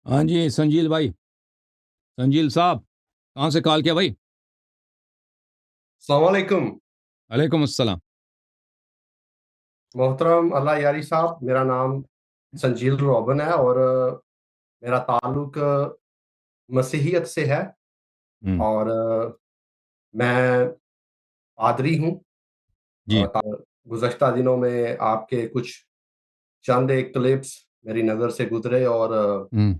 ہاں جی سنجیل بھائی، سنجیل صاحب کہاں سے کال کیا بھائی؟ السلام علیکم وعلیکم السلام۔ محترم اللہ یاری صاحب، میرا نام سنجیل روبن ہے اور میرا تعلق مسیحیت سے ہے ہوں، اور میں پادری ہوں۔ جی گزشتہ دنوں میں آپ کے کچھ چند ایک کلپس میری نظر سے گزرے اور ہوں،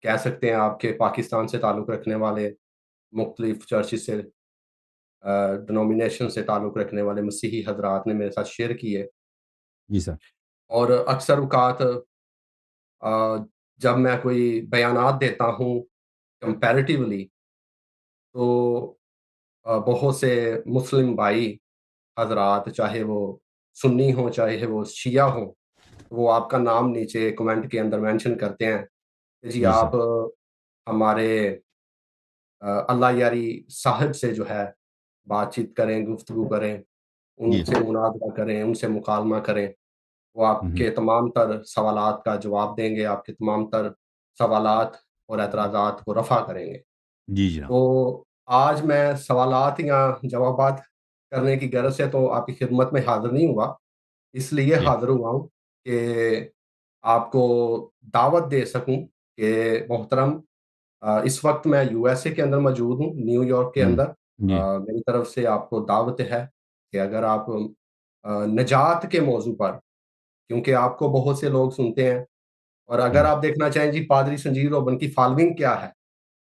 کہہ سکتے ہیں آپ کے پاکستان سے تعلق رکھنے والے مختلف چرچز سے ڈنومینیشن سے تعلق رکھنے والے مسیحی حضرات نے میرے ساتھ شیئر کیے، جی سر، اور اکثر اوقات جب میں کوئی بیانات دیتا ہوں کمپیریٹیولی، تو بہت سے مسلم بھائی حضرات، چاہے وہ سنی ہوں چاہے وہ شیعہ ہوں، وہ آپ کا نام نیچے کمنٹ کے اندر مینشن کرتے ہیں کہ جی جی سر، آپ ہمارے اللہ یاری صاحب سے جو ہے بات چیت کریں، گفتگو کریں، ان جی، سے مناظرہ کریں، ان سے مکالمہ کریں، وہ آپ ہوں، کے تمام تر سوالات کا جواب دیں گے، آپ کے تمام تر سوالات اور اعتراضات کو رفع کریں گے۔ جی جناب، تو آج میں سوالات یا جوابات کرنے کی غرض سے تو آپ کی خدمت میں حاضر نہیں ہوا، اس لیے جی، حاضر ہوا ہوں کہ آپ کو دعوت دے سکوں کہ محترم، اس وقت میں یو ایس اے کے اندر موجود ہوں، نیو یارک کے ہوں، اندر۔ جی، میری طرف سے آپ کو دعوت ہے کہ اگر آپ نجات کے موضوع پر، کیونکہ آپ کو بہت سے لوگ سنتے ہیں، اور اگر ہوں، آپ دیکھنا چاہیں جی پادری سنجیو روبن کی فالوئنگ کیا ہے،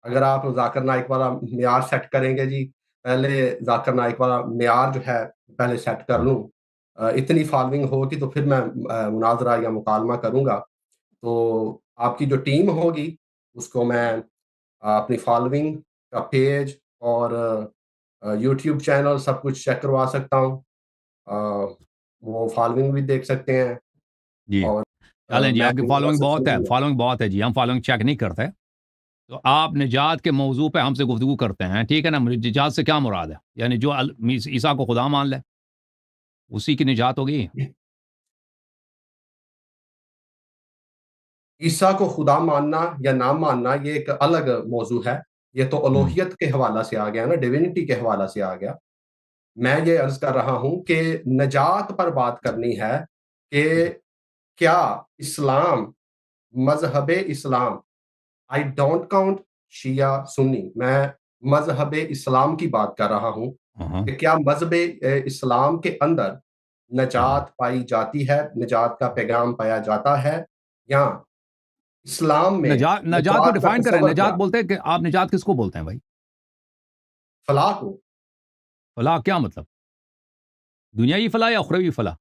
اگر آپ ذاکر نائک والا معیار سیٹ کریں گے، جی پہلے ذاکر نائک والا معیار جو ہے پہلے سیٹ کر ہوں، لوں، اتنی فالوئنگ ہوگی تو پھر میں مناظرہ یا مکالمہ کروں گا، تو آپ کی جو ٹیم ہوگی اس کو میں اپنی فالوئنگ کا پیج اور یوٹیوب چینل سب کچھ چیک کروا سکتا ہوں، وہ فالوئنگ بھی دیکھ سکتے ہیں، جی، اور چلیں جی، میں آپ کی کہوں گا فالوئنگ بہت ہے، سبسکرائب۔ فالوئنگ بہت ہے جی، ہم فالوئنگ چیک نہیں کرتے، تو آپ نجات کے موضوع پہ ہم سے گفتگو کرتے ہیں، ٹھیک ہے نا؟ نجات سے کیا مراد ہے؟ یعنی جو عیسیٰ کو خدا مان لے اسی کی نجات ہوگی؟ عیسیٰ کو خدا ماننا یا نہ ماننا یہ ایک الگ موضوع ہے، یہ تو ہوں، الوہیت کے حوالہ سے آ گیا نا، ڈیوینٹی کے حوالہ سے آ گیا۔ میں یہ عرض کر رہا ہوں کہ نجات پر بات کرنی ہے کہ کیا اسلام، مذہب اسلام، آئی ڈونٹ کاؤنٹ شیعہ سنی، میں مذہب اسلام کی بات کر رہا ہوں ہاں، کہ کیا مذہب اسلام کے اندر ہاں، نجات پائی جاتی ہے، نجات کا پیغام پایا جاتا ہے، یا اسلام میں نجات کو نجات کا ڈیفائن کریں، تصور نجات کیا؟ بولتے ہیں کہ آپ نجات کس کو بولتے ہیں بھائی؟ فلاح کو؟ فلاح کیا مطلب؟ دنیاوی فلاح یا اخروی فلاح؟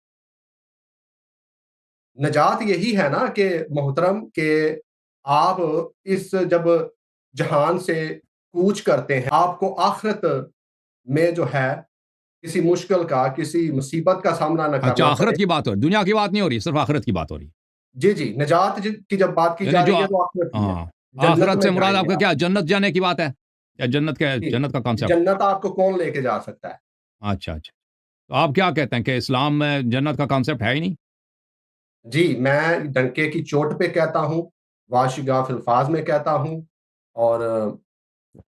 نجات یہی ہے نا کہ محترم، کہ آپ اس جب جہان سے کوچ کرتے ہیں، آپ کو آخرت میں جو ہے کسی مشکل کا، کسی مصیبت کا سامنا نہ اچھا، کرنا پڑے۔ آخرت کی بات ہو رہی، دنیا کی بات نہیں ہو رہی، صرف آخرت کی بات ہو رہی، جی جی، نجات کی جب بات کی یعنی جا جو رہی ہے تو آخرت کی ہے، ہاں، جنت آخرت میں سے مراد جائیں آپ گے کا آپ۔ کیا جنت جانے کی بات ہے یا جی، جنت کا کانسیپٹ؟ جنت آپ کو کون لے کے جا سکتا ہے؟ اچھا اچھا، تو آپ کیا کہتے ہیں کہ اسلام میں جنت کا کانسیپٹ ہے ہی نہیں؟ جی، میں ڈنکے کی چوٹ پہ کہتا ہوں، واشگاف الفاظ میں کہتا ہوں، اور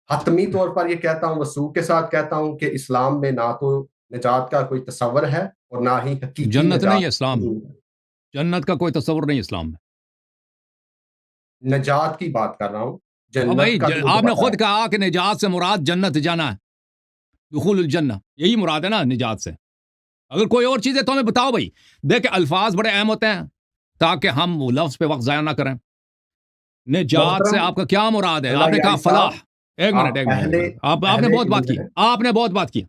حتمی طور پر یہ کہتا ہوں، وثوق کے ساتھ کہتا ہوں کہ اسلام میں نہ تو نجات کا کوئی تصور ہے اور نہ ہی حقیقی جنت نہیں نجات ہے اسلام میں، موجود ہے۔ جنت کا کوئی تصور نہیں اسلام میں۔ نجات کی بات کر رہا ہوں، اور جنت بھائی کا تو آپ مجھے نے پتا خود ہے۔ کہا کہ نجات سے مراد جنت جانا ہے، دخول الجنہ، یہی مراد ہے نا نجات سے؟ اگر کوئی اور چیز ہے تو ہمیں بتاؤ بھائی۔ دیکھیں الفاظ بڑے اہم ہوتے ہیں تاکہ ہم وہ لفظ پہ وقت ضائع نہ کریں۔ نجات سے محترم آپ کا کیا مراد ہے؟ آپ اللہ نے کہا یاری فلاح۔ صاحب، ایک منٹ آپ ایک منٹ ایک پہلے منٹ، آپ نے پہلے بہت بات کی، گزرے۔ آپ نے بہت بات کی،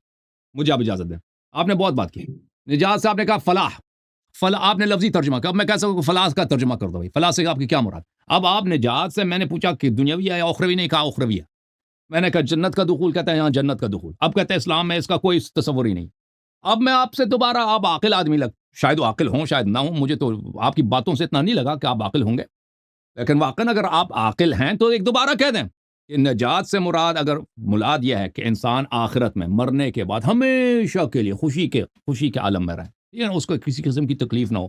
مجھے آپ اجازت دیں، آپ نے بہت بات کی۔ نجات سے آپ نے کہا فلاح، فلاح آپ نے لفظی ترجمہ کیا، اب میں کہہ سکوں کہ فلاح کا ترجمہ کر دو بھائی، فلاح سے آپ کی کیا مراد؟ اب آپ نجات سے میں نے پوچھا کہ دنیاوی ہے یا اخروی، نہیں کہا اخروی ہے، میں نے کہا جنت کا دخول، کہتا ہے یہاں جنت کا دخول، اب کہتے ہیں اسلام میں اس کا کوئی تصور ہی نہیں۔ اب میں آپ سے دوبارہ، آپ عاقل آدمی شاید وہ عاقل ہوں شاید نہ ہوں، مجھے تو آپ کی باتوں سے اتنا نہیں لگا کہ آپ عاقل ہوں گے، لیکن واقعا اگر آپ عاقل ہیں تو ایک دوبارہ کہہ دیں کہ نجات سے مراد اگر مراد یہ ہے کہ انسان آخرت میں مرنے کے بعد ہمیشہ کے لیے خوشی کے عالم میں رہے، یعنی اس کو کسی قسم کی تکلیف نہ ہو،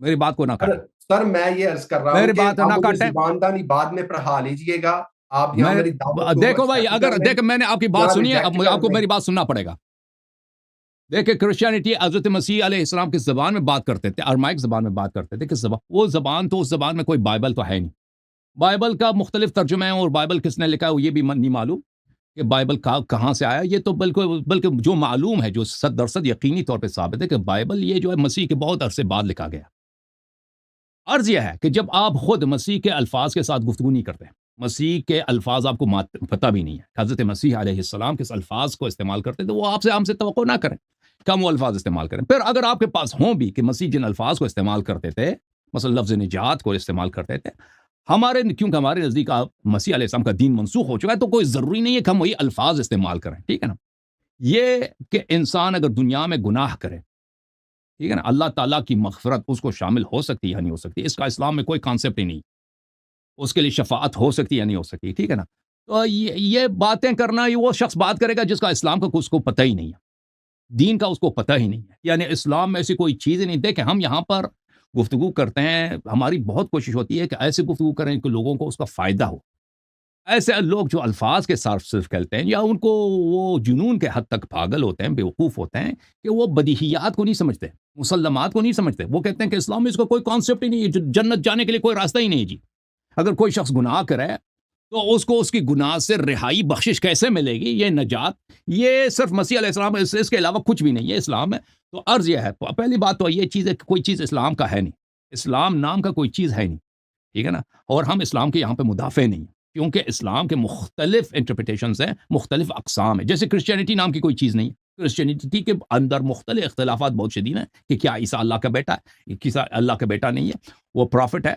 میری بات کو نہ سر کاٹیں، سر میں یہ عرض کر رہا ہوں میری کہ بات آپ نہ مجھے کاٹیں۔ زباندانی بعد میں پڑھا لیجئے گا، آپ یہاں میں میری دعوت کو دیکھو بھائی، ایکسپٹ اگر کر لیں دیکھ میں نے آپ کی بات یا سنی ہے، اب ریجیکٹ آپ کر کو لیں۔ میری بات سننا پڑے گا۔ دیکھیں کرسچینٹی حضرت مسیح علیہ السلام کس زبان میں بات کرتے تھے؟ ارمائک زبان میں بات کرتے تھے۔ کس زبان؟ وہ زبان تو اس زبان میں کوئی بائبل تو ہے نہیں۔ بائبل کا مختلف ترجمے ہیں، اور بائبل کس نے لکھا ہے وہ یہ بھی نہیں معلوم کہ بائبل کہاں سے آیا۔ یہ تو بلکہ جو معلوم ہے، جو 100% یقینی طور پہ ثابت ہے کہ بائبل یہ جو ہے مسیح کے بہت عرصے بعد لکھا گیا۔ عرض یہ ہے کہ جب آپ خود مسیح کے الفاظ کے ساتھ گفتگو نہیں کرتے، مسیح کے الفاظ آپ کو پتہ بھی نہیں ہے، حضرت مسیح علیہ السلام کس الفاظ کو استعمال کرتے تو وہ آپ سے ہم سے توقع نہ کریں کہ ہم وہ الفاظ استعمال کریں۔ پھر اگر آپ کے پاس ہوں بھی کہ مسیح جن الفاظ کو استعمال کرتے تھے، مثلا لفظ نجات کو استعمال کرتے تھے، کیونکہ ہمارے نزدیک مسیح علیہ السلام کا دین منسوخ ہو چکا ہے، تو کوئی ضروری نہیں ہے کہ ہم وہی الفاظ استعمال کریں، ٹھیک ہے نا۔ یہ کہ انسان اگر دنیا میں گناہ کرے، ٹھیک ہے نا، اللہ تعالیٰ کی مغفرت اس کو شامل ہو سکتی ہے یا نہیں ہو سکتی، اس کا اسلام میں کوئی کانسیپٹ ہی نہیں۔ اس کے لیے شفاعت ہو سکتی ہے یا نہیں ہو سکتی، ٹھیک ہے نا۔ تو یہ باتیں کرنا، یہ وہ شخص بات کرے گا جس کا اسلام کا اس کو پتہ ہی نہیں ہے، دین کا اس کو پتہ ہی نہیں ہے، یعنی اسلام میں ایسی کوئی چیز ہی نہیں۔ دیکھیں ہم یہاں پر گفتگو کرتے ہیں، ہماری بہت کوشش ہوتی ہے کہ ایسے گفتگو کریں کہ لوگوں کو اس کا فائدہ ہو۔ ایسے لوگ جو الفاظ کے ساتھ صرف کہتے ہیں، یا ان کو وہ جنون کے حد تک پاگل ہوتے ہیں، بیوقوف ہوتے ہیں کہ وہ بدیہیات کو نہیں سمجھتے، مسلمات کو نہیں سمجھتے۔ وہ کہتے ہیں کہ اسلام میں اس کا کوئی کانسیپٹ ہی نہیں ہے، جنت جانے کے لیے کوئی راستہ ہی نہیں ہے جی۔ اگر کوئی شخص گناہ کرے تو اس کو اس کی گناہ سے رہائی بخشش کیسے ملے گی؟ یہ نجات، یہ صرف مسیح علیہ السلام، اس کے علاوہ کچھ بھی نہیں ہے اسلام میں۔ تو عرض یہ ہے، پہلی بات تو یہ چیز ہے کہ کوئی چیز اسلام کا ہے نہیں، اسلام نام کا کوئی چیز ہے نہیں، ٹھیک ہے نا۔ اور ہم اسلام کے یہاں پہ مدافع نہیں ہیں، کیونکہ اسلام کے مختلف انٹرپریٹیشنز ہیں، مختلف اقسام ہیں۔ جیسے کرسچینٹی نام کی کوئی چیز نہیں ہے، کرسچینٹی کے اندر مختلف اختلافات بہت شدید ہیں کہ کیا عیسیٰ اللہ کا بیٹا ہے، عیسیٰ اللہ کا بیٹا نہیں ہے، وہ پروفٹ ہے۔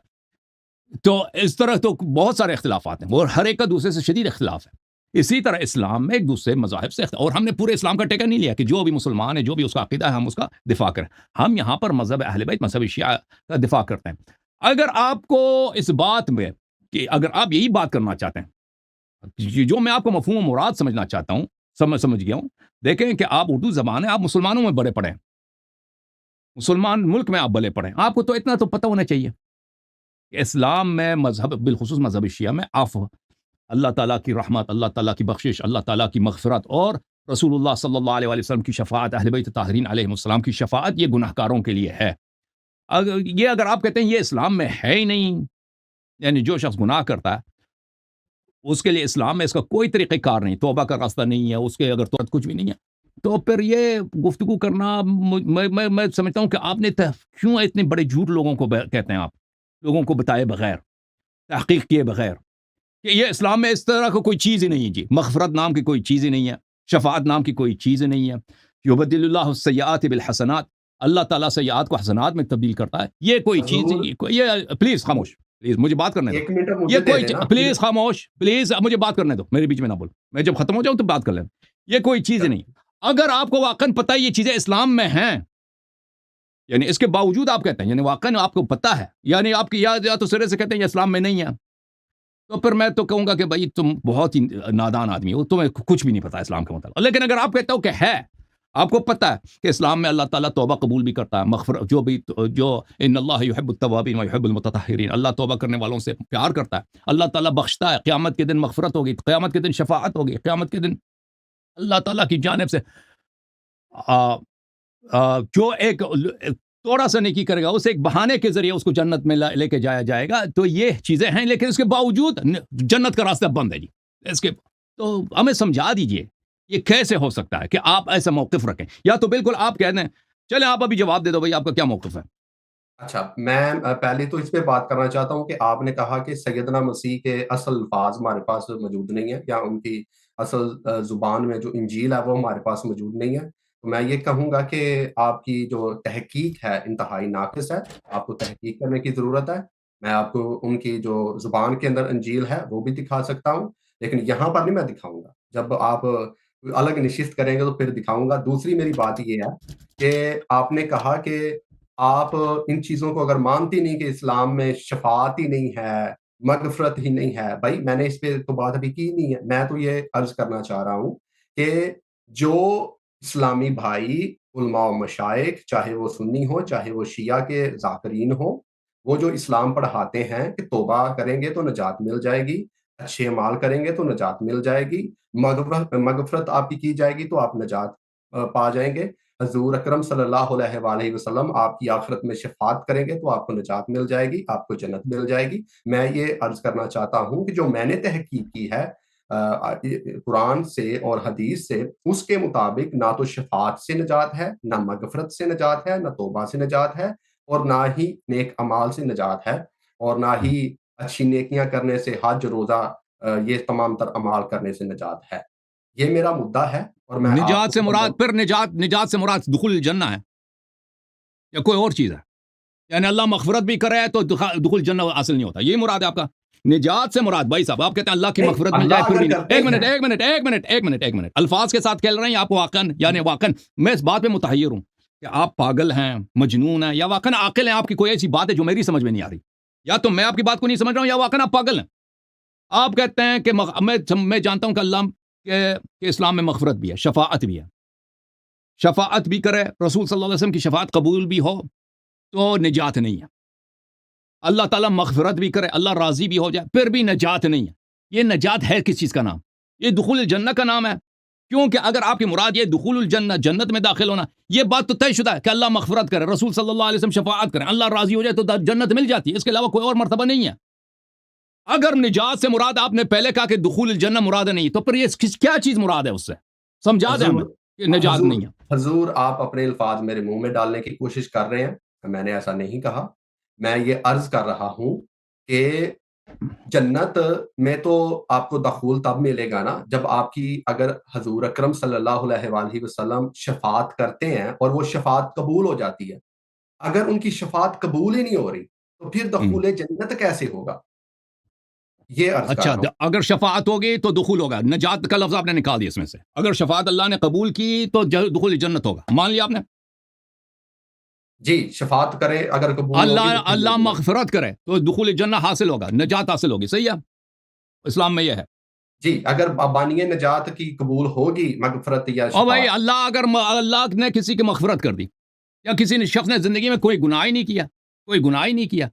تو اس طرح تو بہت سارے اختلافات ہیں، اور ہر ایک کا دوسرے سے شدید اختلاف ہے۔ اسی طرح اسلام میں ایک دوسرے مذاہب سے اور ہم نے پورے اسلام کا ٹیکہ نہیں لیا کہ جو بھی مسلمان ہے، جو بھی اس کا عقیدہ ہے، ہم اس کا دفاع کریں۔ ہم یہاں پر مذہب اہل بیت، مذہب شیعہ کا دفاع کرتے ہیں۔ اگر آپ کو اس بات میں کہ اگر آپ یہی بات کرنا چاہتے ہیں، جو میں آپ کو مفہوم و مراد سمجھنا چاہتا ہوں، سمجھ گیا ہوں۔ دیکھیں کہ آپ اردو زبان ہے، آپ مسلمانوں میں بڑے پڑے ہیں، مسلمان ملک میں آپ بڑے پڑے ہیں، آپ کو تو اتنا تو پتہ ہونا چاہیے کہ اسلام میں مذہب، بالخصوص مذہب شیعہ میں، عفو، اللہ تعالیٰ کی رحمت، اللہ تعالیٰ کی بخشش، اللہ تعالیٰ کی مغفرت، اور رسول اللہ صلی اللہ علیہ وسلم کی شفاعت، اہل بیت طاہرین علیہ السلام کی شفاعت، یہ گناہ کاروں کے لیے ہے۔ اگر آپ کہتے ہیں یہ اسلام میں ہے ہی نہیں، یعنی جو شخص گناہ کرتا ہے اس کے لیے اسلام میں اس کا کوئی طریقہ کار نہیں، توبہ کا راستہ نہیں ہے، اس کے اگر تو کچھ بھی نہیں ہے، تو پھر یہ گفتگو کرنا، میں سمجھتا ہوں کہ آپ نے کیوں اتنے بڑے جھوٹ لوگوں کو کہتے ہیں، آپ لوگوں کو بتائے بغیر، تحقیق کیے بغیر، کہ یہ اسلام میں اس طرح کا کوئی چیز ہی نہیں ہے جی، مغفرت نام کی کوئی چیز ہی نہیں ہے، شفاعت نام کی کوئی چیز ہی نہیں ہے۔ یبدل اللہ السیئات بالحسنات، اللہ تعالیٰ سیئات کو حسنات میں تبدیل کرتا ہے، یہ کوئی چیز حضور نہیں۔ یہ پلیز خاموش، پلیز مجھے بات کرنے دو، ایک منٹ یہ مجھے دے کوئی دینا پلیز خاموش، پلیز مجھے بات کرنے دو، میرے بیچ میں نہ بول، میں جب ختم ہو جاؤں تو بات کر لینا۔ یہ کوئی چیز ہی نہیں۔ اگر آپ کو واقعاً پتہ ہے یہ چیزیں اسلام میں ہیں، یعنی اس کے باوجود آپ کہتے ہیں، یعنی واقعاً آپ کو پتہ ہے، یعنی آپ کی یا تو سرے سے کہتے ہیں یہ اسلام میں نہیں ہے، تو پھر میں تو کہوں گا کہ بھائی تم بہت ہی نادان آدمی ہو، تمہیں کچھ بھی نہیں پتا اسلام کے متعلق۔ لیکن اگر آپ کہتے ہو کہ ہے، آپ کو پتہ ہے کہ اسلام میں اللہ تعالیٰ توبہ قبول بھی کرتا ہے، مغفرت، جو ان اللہ یحب التوابین ویحب المتطہرین، اللہ توبہ کرنے والوں سے پیار کرتا ہے، اللہ تعالیٰ بخشتا ہے، قیامت کے دن مغفرت ہوگی، قیامت کے دن شفاعت ہوگی، قیامت کے دن اللہ تعالیٰ کی جانب سے جو ایک تھوڑا سا نیکی کرے گا، اسے ایک بہانے کے ذریعے اس کو جنت میں لے کے جایا جائے گا۔ تو یہ چیزیں ہیں، لیکن اس کے باوجود جنت کا راستہ بند ہے جی۔ اس کے تو ہمیں سمجھا دیجئے یہ کیسے ہو سکتا ہے کہ آپ ایسا موقف رکھیں، یا تو بالکل آپ کہہ دیں، چلیں آپ ابھی جواب دے دو بھائی، آپ کا کیا موقف ہے؟ اچھا، میں پہلے تو اس پہ بات کرنا چاہتا ہوں کہ آپ نے کہا کہ سیدنا مسیح کے اصل الفاظ ہمارے پاس موجود نہیں ہیں، یا ان کی اصل زبان میں جو انجیل ہے وہ ہمارے پاس موجود نہیں ہے۔ تو میں یہ کہوں گا کہ آپ کی جو تحقیق ہے انتہائی ناقص ہے، آپ کو تحقیق کرنے کی ضرورت ہے۔ میں آپ کو ان کی جو زبان کے اندر انجیل ہے وہ بھی دکھا سکتا ہوں، لیکن یہاں پر نہیں میں دکھاؤں گا۔ جب آپ الگ نشست کریں گے تو پھر دکھاؤں گا۔ دوسری میری بات یہ ہے کہ آپ نے کہا کہ آپ ان چیزوں کو اگر مانتی نہیں کہ اسلام میں شفاعت ہی نہیں ہے، مغفرت ہی نہیں ہے، بھائی میں نے اس پہ تو بات ابھی کی نہیں ہے۔ میں تو یہ عرض کرنا چاہ رہا ہوں کہ جو اسلامی بھائی علماء و مشائخ، چاہے وہ سنی ہو چاہے وہ شیعہ کے ذاکرین ہوں، وہ جو اسلام پڑھاتے ہیں کہ توبہ کریں گے تو نجات مل جائے گی، اچھے اعمال کریں گے تو نجات مل جائے گی، مغفرت آپ کی جائے گی تو آپ نجات پا جائیں گے، حضور اکرم صلی اللہ علیہ وآلہ وسلم آپ کی آخرت میں شفاعت کریں گے تو آپ کو نجات مل جائے گی، آپ کو جنت مل جائے گی۔ میں یہ عرض کرنا چاہتا ہوں کہ جو میں نے تحقیق کی ہے قرآن سے اور حدیث سے، اس کے مطابق نہ تو شفاعت سے نجات ہے، نہ مغفرت سے نجات ہے، نہ توبہ سے نجات ہے، اور نہ ہی نیک اعمال سے نجات ہے، اور نہ ہی اچھی نیکیاں کرنے سے، حج روزہ یہ تمام تر اعمال کرنے سے نجات ہے۔ یہ میرا مدعا ہے اور میں آپ نجات سے کو مراد، پھر نجات سے مراد دخول الجنہ ہے یا کوئی اور چیز ہے؟ یعنی اللہ مغفرت بھی کرے تو دخول جنہ حاصل نہیں ہوتا، یہ مراد ہے آپ کا؟ نجات سے مراد بھائی صاحب، آپ کہتے ہیں اللہ کی مغفرت مل جائے اللہ پھر بھی اگر نہیں۔ کرتے ایک منٹ ہیں، ایک منٹ ایک منٹ ایک منٹ ایک منٹ الفاظ کے ساتھ کھیل رہے ہیں آپ واقعاً، یعنی واقعاً میں اس بات پہ متحیر ہوں کہ آپ پاگل ہیں، مجنون ہیں، یا واقعاً عاقل ہیں؟ آپ کی کوئی ایسی بات ہے جو میری سمجھ میں نہیں آ رہی، یا تو میں آپ کی بات کو نہیں سمجھ رہا ہوں یا واقعاً آپ پاگل ہیں۔ آپ کہتے ہیں کہ میں جانتا ہوں کہ اللہ کہ اسلام میں مغفرت بھی ہے، شفاعت بھی ہے، شفاعت بھی کرے، رسول صلی اللہ علیہ وسلم کی شفاعت قبول بھی ہو تو نجات نہیں ہے، اللہ تعالیٰ مغفرت بھی کرے، اللہ راضی بھی ہو جائے پھر بھی نجات نہیں ہے۔ یہ نجات ہے کس چیز کا نام؟ یہ دخول الجنہ کا نام ہے، کیونکہ اگر آپ کی مراد یہ دخول الجنہ جنت میں داخل ہونا، یہ بات تو طے شدہ ہے کہ اللہ مغفرت کرے، رسول صلی اللہ علیہ وسلم شفاعت کریں، اللہ راضی ہو جائے تو جنت مل جاتی ہے، اس کے علاوہ کوئی اور مرتبہ نہیں ہے۔ اگر نجات سے مراد آپ نے پہلے کہا کہ دخول الجنہ مراد نہیں، تو پھر یہ کیا چیز مراد ہے اس سے؟ سمجھا دیں ہمیں حضور کہ نجات حضور نہیں ہے۔ حضور آپ اپنے الفاظ میرے منہ میں ڈالنے کی کوشش کر رہے ہیں، میں نے ایسا نہیں کہا۔ میں یہ عرض کر رہا ہوں کہ جنت میں تو آپ کو دخول تب ملے گا نا جب آپ کی، اگر حضور اکرم صلی اللہ علیہ وآلہ وسلم شفاعت کرتے ہیں اور وہ شفاعت قبول ہو جاتی ہے۔ اگر ان کی شفاعت قبول ہی نہیں ہو رہی تو پھر دخول جنت کیسے ہوگا؟ یہ عرض کر اچھا، رہا ہوں۔ اگر شفاعت ہوگی تو دخول ہوگا، نجات کا لفظ آپ نے نکال دیا اس میں سے، اگر شفاعت اللہ نے قبول کی تو دخول جنت ہوگا، مان لیا آپ نے؟ جی، شفاعت کرے اگر قبول ہوگی تو پھر اللہ جنت۔ مغفرت کرے تو دخول جنہ حاصل ہوگا، نجات حاصل ہوگی، صحیح ہے؟ اسلام میں یہ ہے۔ جی، اگر بانی نجات کی قبول ہوگی مغفرت یا اور بھائی شفاعت۔ اللہ نے کسی کی مغفرت کر دی، یا کسی نے شخص نے زندگی میں کوئی گناہ ہی نہیں کیا، کوئی گناہ ہی نہیں کیا،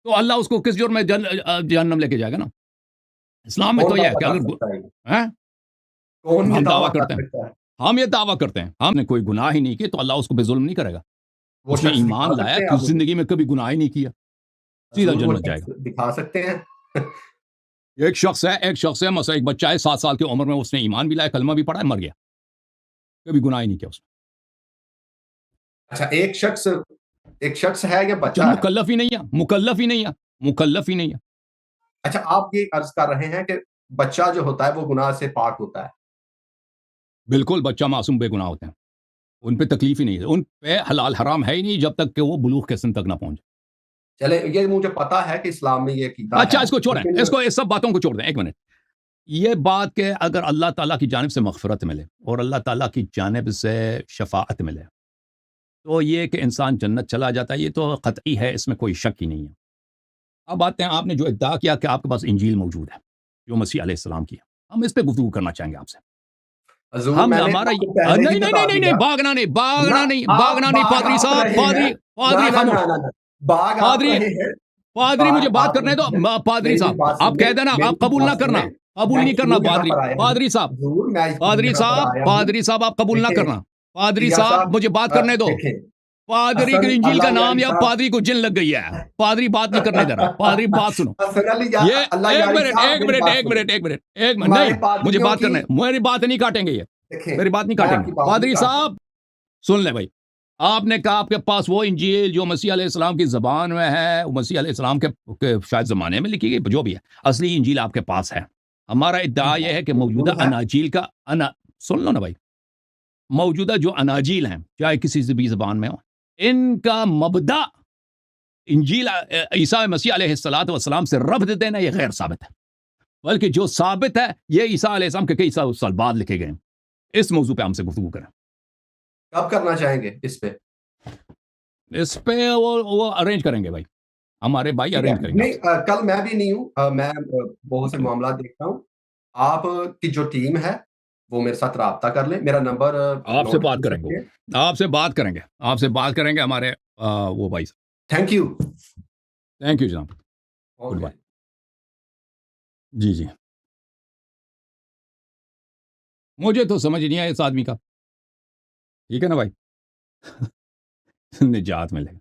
تو اللہ اس کو کس جرم میں جہنم لے کے جائے گا نا؟ اسلام میں تو کون یہ ہے دعویٰ کہ کر اگر سکتا ہے؟ ہیں؟ کون یہ ہم دعویٰ دعویٰ کر کرتے ہیں، سکتا ہے؟ ہم یہ دعویٰ کرتے ہیں ہم نے کوئی گناہ ہی نہیں کیا تو اللہ اس کو بے ظلم نہیں کرے گا، وہ اس نے شخص دکھا ایمان لایا سکتے ہیں کہ آپ مجھے؟ زندگی میں کبھی گناہ ہی نہیں کیا، سیدھا حضور وہ جنت جائے شخص گا۔ دکھا سکتے ہیں؟ ایک شخص ہے مثلا ایک بچہ ہے 7 سال کی عمر میں، اس نے ایمان بھی لایا، کلمہ بھی پڑھا ہے، مر گیا، کبھی گناہ ہی نہیں کیا اس نے۔ اچھا، ایک شخص ہے یا اچھا، بچہ ہے؟ مکلف ہی نہیں ہے، مکلف ہی نہیں ہے، مکلف ہی نہیں ہے۔ اچھا، آپ یہ عرض کر رہے ہیں کہ بچہ جو ہوتا ہے وہ گناہ سے پاک ہوتا ہے؟ بالکل، بچہ معصوم بے گناہ ہوتے ہیں، ان پہ تکلیف ہی نہیں ہے، ان پہ حلال حرام ہے ہی نہیں جب تک کہ وہ بلوغ کے سن تک نہ پہنچے۔ چلے، یہ مجھے پتا ہے کہ اسلام میں یہ عقیدہ اچھا، ہے، اس کو چھوڑیں، لیکن اس سب باتوں کو چھوڑ دیں، ایک منٹ۔ یہ بات کہ اگر اللہ تعالیٰ کی جانب سے مغفرت ملے اور اللہ تعالیٰ کی جانب سے شفاعت ملے تو یہ کہ انسان جنت چلا جاتا ہے، یہ تو قطعی ہے، اس میں کوئی شک ہی نہیں ہے۔ اب آتے ہیں، آپ نے جو ادعا کیا کہ آپ کے پاس انجیل موجود ہے جو مسیح علیہ السلام کی ہے، ہم اس پہ گفتگو کرنا چاہیں گے آپ سے۔ حضور ہم میں نے ہمارا آپ کو پہلے نہیں ہی نہیں بتا نہیں نہیں نہیں دیا بھاگنا نہیں نہ، بھاگنا نہیں آپ بھاگنا نہیں، باغ پادری آپ صاحب، رہے ہیں، پادری خاموش، نہ، باغ آپ پادری رہے ہیں، پادری باغ مجھے بات آپ کرنے دو، رہے ہیں۔ پادری میری صاحب بات آپ سنیں، کہہ دینا، آپ میری قبول نہ بات کرنا، سنیں۔ قبول میں نہیں کرنا، کیوں یہاں پر آیا ہوں؟ پادری صاحب، حضور میں کیوں پادری یہاں پر صاحب، آیا ہوں؟ پادری صاحب آپ قبول نہ دیکھیں کرنا، پادری سیاہ صاحب مجھے بات صاحب، کرنے دو۔ دیکھیں پادری حسن کی انجیل کا اللہ نام یاری یا صاحب، پادری کو جن لگ گئی ہے، پادری بات نہیں کرنے دے رہا، پادری بات سنو۔ حسن یہ اللہ ایک یاری منٹ صاحب ایک میری منٹ بات ایک سنیں۔ منٹ ایک منٹ ایک منٹ ہمارے نہیں، مجھے پادریوں بات کی، کرنا ہے، میری بات نہیں کاٹیں گے، یہ دیکھیں میری بات نہیں میں کاٹیں آپ گے کی بات نہیں پادری کاٹتا۔ صاحب۔ سن لیں بھائی، آپ نے کہا آپ کے پاس وہ انجیل جو مسیح علیہ السلام کی زبان میں ہے، وہ مسیح علیہ السلام کے شاید زمانے میں لکھی گئی، جو بھی ہے اصلی انجیل آپ کے پاس ہے۔ ہمارا ادعا یہ ہے کہ موجودہ بالکل ہے۔ اناجیل کا سن لو نا بھائی، موجودہ جو اناجیل ہیں چاہے کسی سے بھی زبان میں ہو، ان کا مبدا انجیل عیسیٰ مسیح علیہ السلام سے ربط دینا یہ غیر ثابت ہے، بلکہ جو ثابت ہے یہ عیسیٰ علیہ السلام کے کئی سال بعد لکھے گئے ہیں۔ اس موضوع پہ ہم سے گفتگو کریں، کب کرنا چاہیں گے اس پہ؟ اس پہ وہ ارینج کریں گے بھائی، ہمارے بھائی ٹھیک ہے، ارینج کریں گے آپ سے۔ نہیں کل میں بھی نہیں ہوں، میں بہت سے معاملات دیکھتا ہوں۔ آپ کی جو ٹیم ہے وہ میرے ساتھ رابطہ کر لیں. میرا نمبر آپ سے نوٹ بات کر کریں سکتے گے ہیں. آپ سے بات کریں گے آپ سے بات کریں گے ہمارے وہ بھائی صاحب. Thank you. تھینک یو جناب. Good bye. جی جی مجھے تو سمجھ نہیں آیا اس آدمی کا. ٹھیک ہے نا بھائی. نجات ملے گا.